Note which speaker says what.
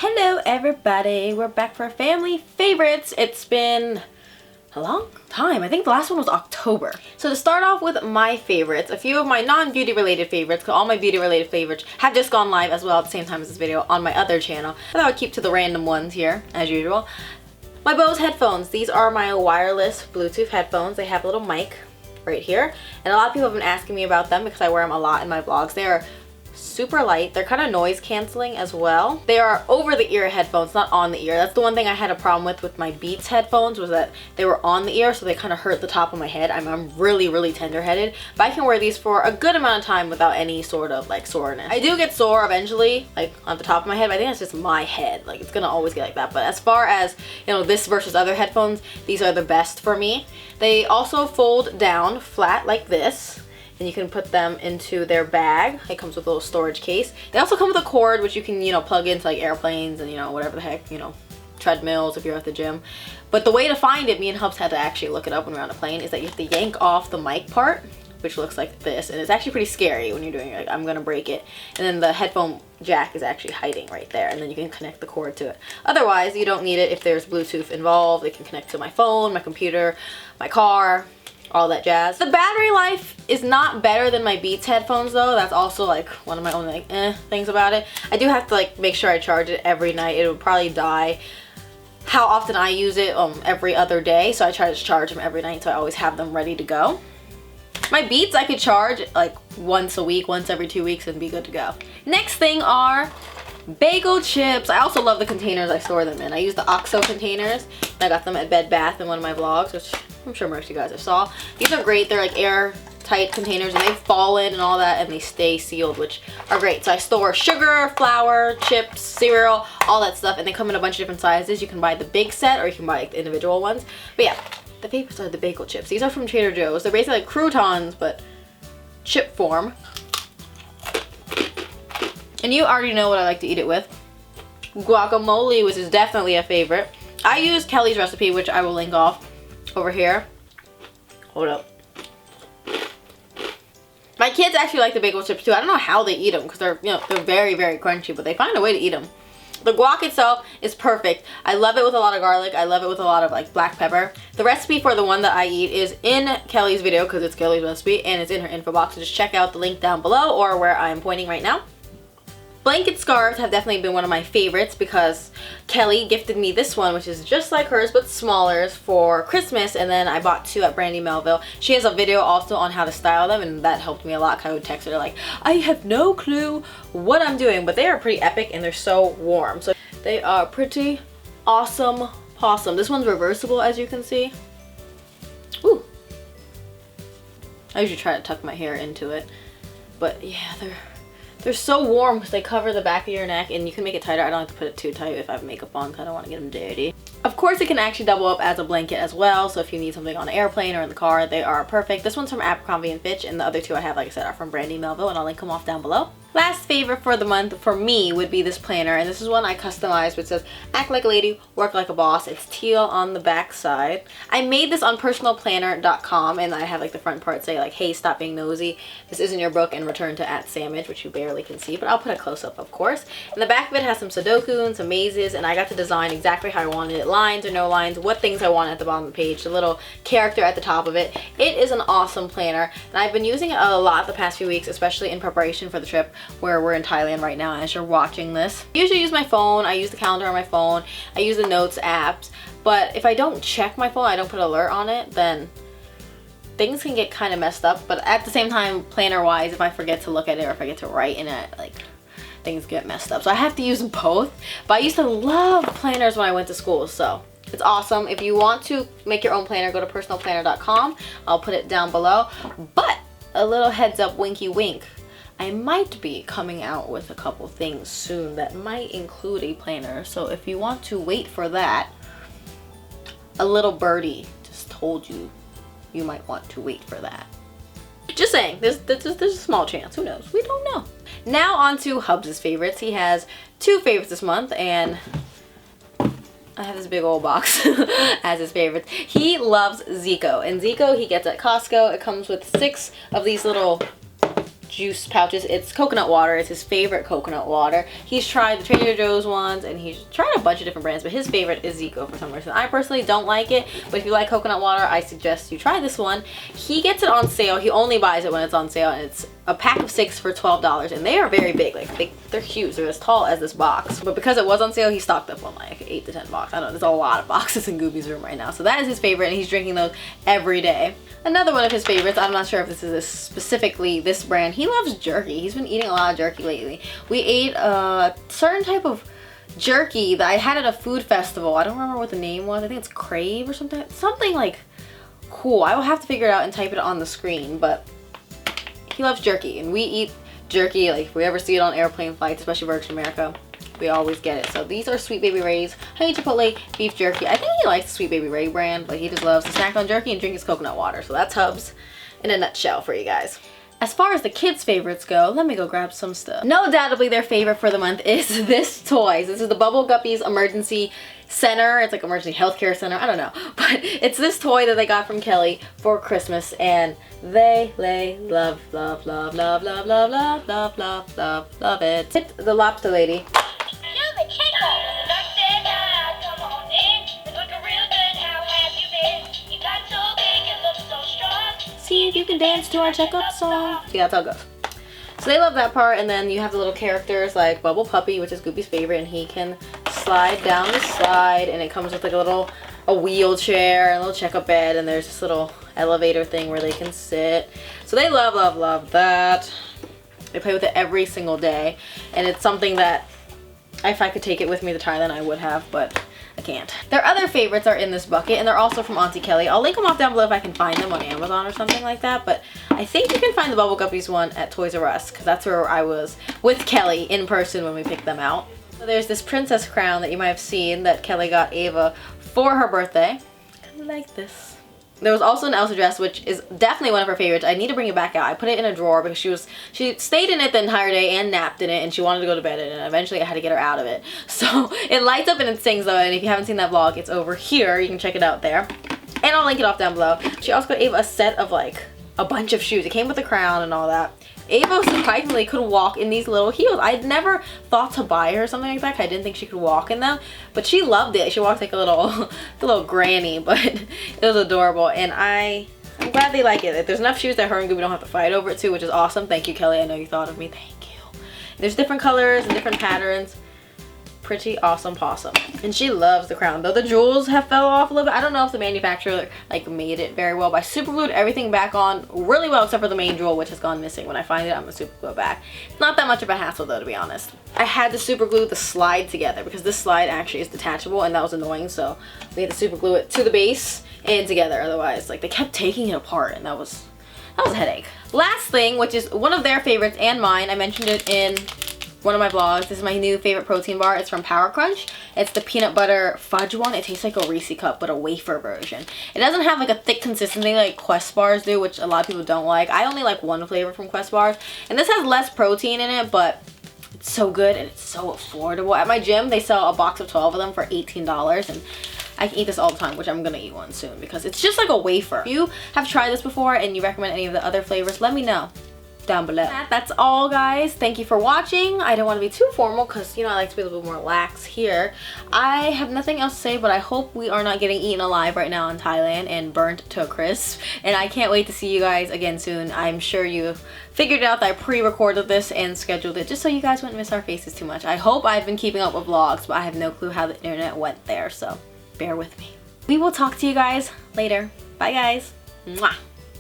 Speaker 1: Hello everybody, we're back for family favorites. It's been a long time. I think the last one was October. So to start off with my favorites, a few of my non-beauty related favorites, because all my beauty related favorites have just gone live as well at the same time as this video on my other channel. I thought I would keep to the random ones here, as usual. My Bose headphones. These are my wireless Bluetooth headphones. They have a little mic right here. And a lot of people have been asking me about them because I wear them a lot in my vlogs. They are super light. They're kind of noise canceling as well. They are over the ear headphones, not on the ear. That's the one thing I had a problem with my Beats headphones, was that they were on the ear, so they kind of hurt the top of my head. I'm really tender-headed, but I can wear these for a good amount of time without any sort of like soreness. I do get sore eventually, like on the top of my head, but I think that's just my head. Like, it's gonna always get like that. But as far as, you know, this versus other headphones, these are the best for me. They also fold down flat like this, and you can put them into their bag. It comes with a little storage case. They also come with a cord, which you can, you know, plug into like airplanes and, you know, whatever the heck, you know, treadmills if you're at the gym. But the way to find it, me and Hubs had to actually look it up when we were on a plane, is that you have to yank off the mic part, which looks like this. And it's actually pretty scary when you're doing it. Like, I'm gonna break it. And then the headphone jack is actually hiding right there, and then you can connect the cord to it. Otherwise, you don't need it if there's Bluetooth involved. It can connect to my phone, my computer, my car, all that jazz. The battery life is not better than my Beats headphones though. That's also like one of my only like things about it. I do have to like make sure I charge it every night. It would probably die. How often I use it? Every other day. So I try to charge them every night, so I always have them ready to go. My Beats I could charge like once a week, once every 2 weeks, and be good to go. Next thing are Bagel Chips. I also love the containers I store them in. I use the OXO containers. I got them at Bed Bath in one of my vlogs, which I'm sure most of you guys have saw. These are great. They're like airtight containers, and they fall in and all that, and they stay sealed, which are great. So I store sugar, flour, chips, cereal, all that stuff, and they come in a bunch of different sizes. You can buy the big set, or you can buy like the individual ones. But yeah, the favorites are the Bagel Chips. These are from Trader Joe's. They're basically like croutons, but chip form. And you already know what I like to eat it with. Guacamole, which is definitely a favorite. I use Kelly's recipe, which I will link off over here. Hold up. My kids actually like the Bagel Chips too. I don't know how they eat them, because they're, you know, they're very crunchy, but they find a way to eat them. The guac itself is perfect. I love it with a lot of garlic. I love it with a lot of like black pepper. The recipe for the one that I eat is in Kelly's video, because it's Kelly's recipe, and it's in her info box. So just check out the link down below, or where I am pointing right now. Blanket scarves have definitely been one of my favorites, because Kelly gifted me this one, which is just like hers but smaller, for Christmas, and then I bought two at Brandy Melville. She has a video also on how to style them, and that helped me a lot, because I would text her like, I have no clue what I'm doing, but they are pretty epic and they're so warm. So they are pretty awesome possum. This one's reversible, as you can see. Ooh. I usually try to tuck my hair into it, but yeah, they're so warm because they cover the back of your neck, and you can make it tighter. I don't like to put it too tight if I have makeup on, because I don't want to get them dirty. Of course, it can actually double up as a blanket as well, so if you need something on an airplane or in the car, they are perfect. This one's from Abercrombie & Fitch, and the other two I have, like I said, are from Brandy Melville, and I'll link them off down below. Last favorite for the month for me would be this planner, and this is one I customized, which says, act like a lady, work like a boss. It's teal on the back side. I made this on personalplanner.com, and I have like the front part say like, hey, stop being nosy. This isn't your book, and return to @Saammage, which you barely can see, but I'll put a close-up, of course. And the back of it has some Sudoku and some mazes, and I got to design exactly how I wanted it. Lines or no lines, what things I want at the bottom of the page, the little character at the top of it. It is an awesome planner, and I've been using it a lot the past few weeks, especially in preparation for the trip, where we're in Thailand right now as you're watching this. I usually use my phone. I use the calendar on my phone. I use the notes apps, but if I don't check my phone, I don't put an alert on it, then things can get kind of messed up. But at the same time, planner wise, if I forget to look at it or if I get to write in it, like, things get messed up. So I have to use both. But I used to love planners when I went to school, so it's awesome. If you want to make your own planner, go to personalplanner.com. I'll put it down below. But a little heads up, winky wink, I might be coming out with a couple things soon that might include a planner. So if you want to wait for that, a little birdie just told you you might want to wait for that. Just saying, there's a small chance. Who knows? We don't know. Now on to Hubs' favorites. He has two favorites this month, and I have this big old box as his favorites. He loves Zico, and Zico he gets at Costco. It comes with 6 of these little juice pouches. It's coconut water. It's his favorite coconut water. He's tried the Trader Joe's ones and he's tried a bunch of different brands, but his favorite is Zico for some reason. I personally don't like it, but if you like coconut water, I suggest you try this one. He gets it on sale. He only buys it when it's on sale, and it's a pack of 6 for $12, and they are very big. Like they're huge. They're as tall as this box. But because it was on sale, he stocked up on like 8 to 10 boxes. I don't know. There's a lot of boxes in Gooby's room right now. So that is his favorite, and he's drinking those every day. Another one of his favorites, I'm not sure if this is specifically this brand. He loves jerky. He's been eating a lot of jerky lately. We ate a certain type of jerky that I had at a food festival. I don't remember what the name was. I think it's Crave or something. Something like cool. I will have to figure it out and type it on the screen, but he loves jerky, and we eat jerky like if we ever see it on airplane flights, especially Virgin America. We always get it. So these are Sweet Baby Ray's honey chipotle beef jerky. I think he likes the Sweet Baby Ray brand, but he just loves to snack on jerky and drink his coconut water. So that's Hubs in a nutshell for you guys. As far as the kids' favorites go, let me go grab some stuff. No doubtably their favorite for the month is this toy. This is the Bubble Guppies Emergency Center. It's like emergency healthcare center. I don't know. But it's this toy that they got from Kelly for Christmas, and they love it. Hit the lobster lady. See if you can dance to our checkup song. Yeah, that's how it goes. So they love that part, and then you have the little characters like Bubble Puppy, which is Goopy's favorite, and he can slide down the slide, and it comes with like a wheelchair and a little checkup bed, and there's this little elevator thing where they can sit. So they love that. They play with it every single day, and it's something that if I could take it with me to Thailand, I would have, but I can't. Their other favorites are in this bucket, and they're also from Auntie Kelly. I'll link them off down below if I can find them on Amazon or something like that, but I think you can find the Bubble Guppies one at Toys R Us, because that's where I was with Kelly in person when we picked them out. So there's this princess crown that you might have seen that Kelly got Ava for her birthday. Kind of like this. There was also an Elsa dress, which is definitely one of her favorites. I need to bring it back out. I put it in a drawer because she stayed in it the entire day and napped in it, and she wanted to go to bed in it, and eventually I had to get her out of it. So it lights up and it sings though, and if you haven't seen that vlog, it's over here. You can check it out there. And I'll link it off down below. She also got Ava a set of like a bunch of shoes. It came with a crown and all that. Ava surprisingly could walk in these little heels. I'd never thought to buy her something like that because I didn't think she could walk in them, but she loved it. She walked like a little granny, but it was adorable, and I'm glad they like it. There's enough shoes that her and Gooby don't have to fight over it too, which is awesome. Thank you, Kelly. I know you thought of me. Thank you. There's different colors and different patterns. Pretty awesome possum. And she loves the crown, though the jewels have fell off a little bit. I don't know if the manufacturer like made it very well, but I super glued everything back on really well except for the main jewel, which has gone missing. When I find it, I'm gonna super glue it back. It's not that much of a hassle though, to be honest. I had to super glue the slide together because this slide actually is detachable, and that was annoying, so we had to super glue it to the base and together. Otherwise, like, they kept taking it apart, and that was a headache. Last thing, which is one of their favorites and mine, I mentioned it in one of my vlogs. This is my new favorite protein bar. It's from Power Crunch. It's the peanut butter fudge one. It tastes like a Reese cup, but a wafer version. It doesn't have like a thick consistency like Quest bars do, which a lot of people don't like. I only like one flavor from Quest bars, and this has less protein in it, but it's so good and it's so affordable. At my gym, they sell a box of 12 of them for $18, and I can eat this all the time, which I'm gonna eat one soon because it's just like a wafer. If you have tried this before and you recommend any of the other flavors, let me know down below. That's all, guys. Thank you for watching. I don't want to be too formal because, you know, I like to be a little bit more lax here. I have nothing else to say, but I hope we are not getting eaten alive right now in Thailand and burnt to a crisp. And I can't wait to see you guys again soon. I'm sure you figured out that I pre-recorded this and scheduled it just so you guys wouldn't miss our faces too much. I hope I've been keeping up with vlogs, but I have no clue how the internet went there, so bear with me. We will talk to you guys later. Bye, guys. Mwah.